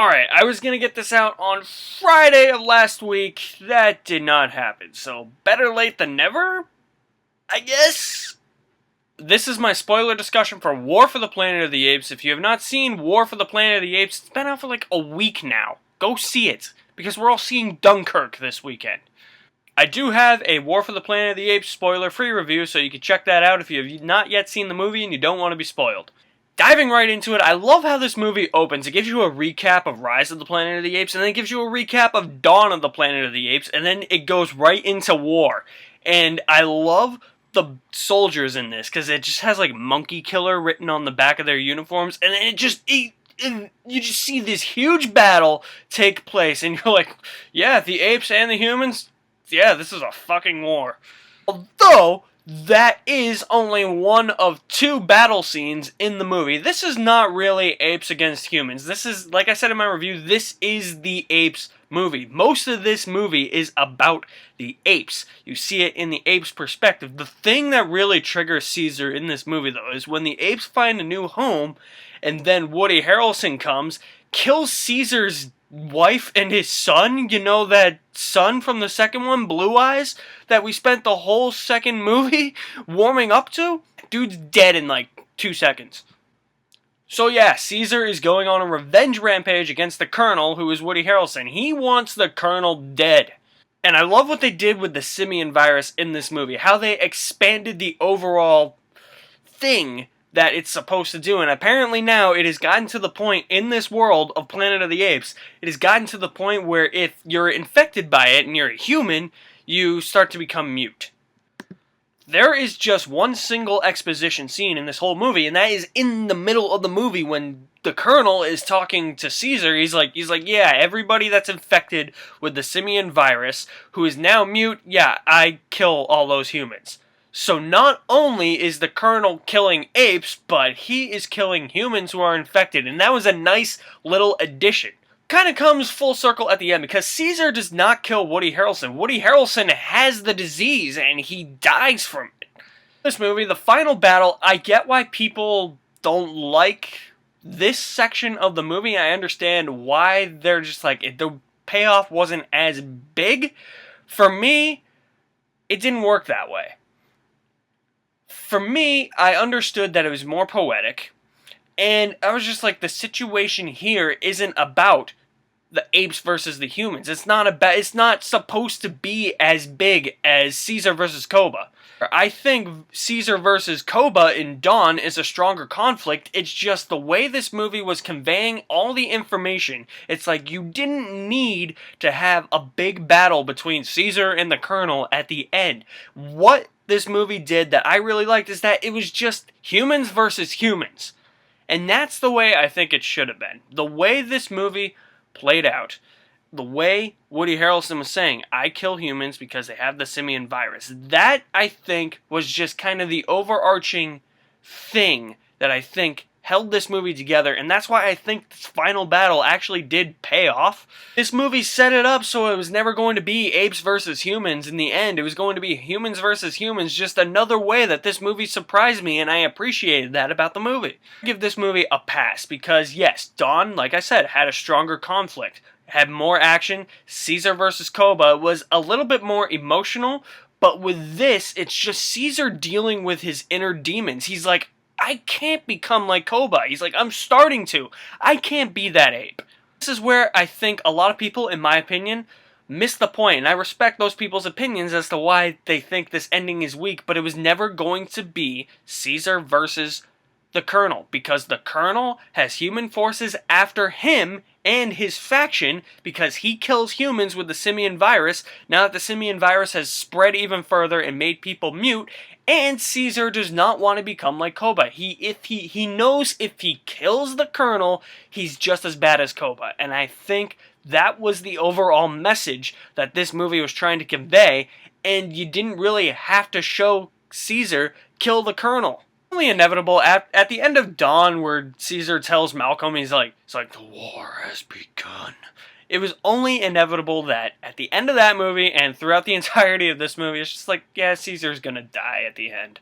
Alright, I was gonna get this out on Friday of last week. That did not happen, so better late than never, I guess? This is my spoiler discussion for War for the Planet of the Apes. If you have not seen War for the Planet of the Apes, it's been out for like a week now. Go see it, because we're all seeing Dunkirk this weekend. I do have a War for the Planet of the Apes spoiler-free review, so you can check that out if you have not yet seen the movie and you don't want to be spoiled. Diving right into it, I love how this movie opens. It gives you a recap of Rise of the Planet of the Apes, and then it gives you a recap of Dawn of the Planet of the Apes, and then it goes right into war. And I love the soldiers in this, because it just has like Monkey Killer written on the back of their uniforms, and then you just see this huge battle take place, and you're like, yeah, the apes and the humans, yeah, this is a fucking war. Although, that is only one of two battle scenes in the movie. This is not really apes against humans. This is, like I said in my review, this is the Apes movie. Most of this movie is about the apes. You see it in the apes' perspective. The thing that really triggers Caesar in this movie, though, is when the apes find a new home, and then Woody Harrelson comes, kills Caesar's wife and his son. You know that son from the second one, Blue Eyes, that we spent the whole second movie warming up to? Dude's dead in like 2 seconds. So yeah, Caesar is going on a revenge rampage against the Colonel, who is Woody Harrelson. He wants the Colonel dead. And I love what they did with the simian virus in this movie. How they expanded the overall thing that it's supposed to do, and apparently now it has gotten to the point in this world of Planet of the Apes, it has gotten to the point where if you're infected by it and you're a human, you start to become mute. There is just one single exposition scene in this whole movie, and that is in the middle of the movie when the Colonel is talking to Caesar. He's like, yeah, everybody that's infected with the simian virus, who is now mute, yeah, I kill all those humans. So not only is the Colonel killing apes, but he is killing humans who are infected, and that was a nice little addition. Kind of comes full circle at the end, because Caesar does not kill Woody Harrelson. Woody Harrelson has the disease, and he dies from it. This movie, the final battle, I get why people don't like this section of the movie. I understand why they're just like, the payoff wasn't as big. For me, it didn't work that way. For me, I understood that it was more poetic, and I was just like, the situation here isn't about the apes versus the humans. It's not supposed to be as big as Caesar versus Koba. I think Caesar versus Koba in Dawn is a stronger conflict. It's just the way this movie was conveying all the information. It's like you didn't need to have a big battle between Caesar and the Colonel at the end. What this movie did that I really liked is that it was just humans versus humans. And that's the way I think it should have been. The way this movie played out. The way Woody Harrelson was saying, I kill humans because they have the simian virus. That, I think, was just kind of the overarching thing that I think held this movie together, and that's why I think this final battle actually did pay off. This movie set it up so it was never going to be apes versus humans in the end. It was going to be humans versus humans, just another way that this movie surprised me, and I appreciated that about the movie. I give this movie a pass, because yes, Dawn, like I said, had a stronger conflict, had more action. Caesar versus Koba was a little bit more emotional, but with this, it's just Caesar dealing with his inner demons. He's like, I can't become like Koba. He's like, I'm starting to. I can't be that ape. This is where I think a lot of people, in my opinion, miss the point, and I respect those people's opinions as to why they think this ending is weak, but it was never going to be Caesar versus the Colonel, because the Colonel has human forces after him and his faction because he kills humans with the simian virus. Now that the simian virus has spread even further and made people mute, and Caesar does not want to become like Koba. He knows if he kills the Colonel, he's just as bad as Koba. And I think that was the overall message that this movie was trying to convey, and you didn't really have to show Caesar kill the Colonel. Only inevitable at the end of Dawn, where Caesar tells Malcolm, he's like, the war has begun. It was only inevitable that at the end of that movie and throughout the entirety of this movie, it's just like, yeah, Caesar's gonna die at the end.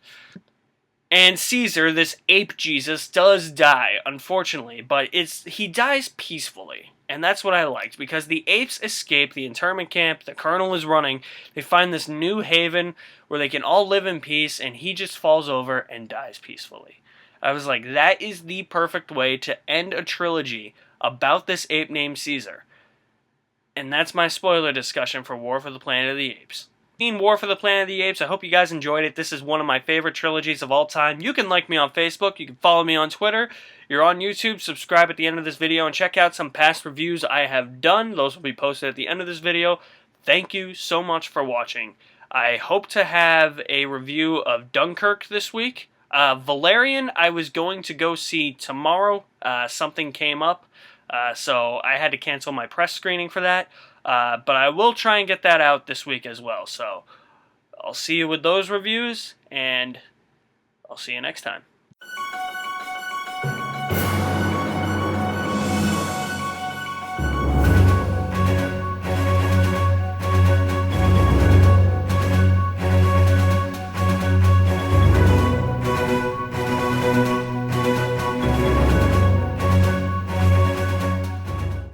And Caesar, this ape Jesus, does die, unfortunately, but he dies peacefully. And that's what I liked, because the apes escape the internment camp, the colonel is running, they find this new haven where they can all live in peace, and he just falls over and dies peacefully. I was like, that is the perfect way to end a trilogy about this ape named Caesar. And that's my spoiler discussion for War for the Planet of the Apes. War for the Planet of the Apes. I hope you guys enjoyed it. This is one of my favorite trilogies of all time. You can like me on Facebook. You can follow me on Twitter. You're on YouTube. Subscribe at the end of this video and check out some past reviews I have done. Those will be posted at the end of this video. Thank you so much for watching. I hope to have a review of Dunkirk this week. Valerian, I was going to go see tomorrow. Something came up, so I had to cancel my press screening for that. But I will try and get that out this week as well. So I'll see you with those reviews, and I'll see you next time.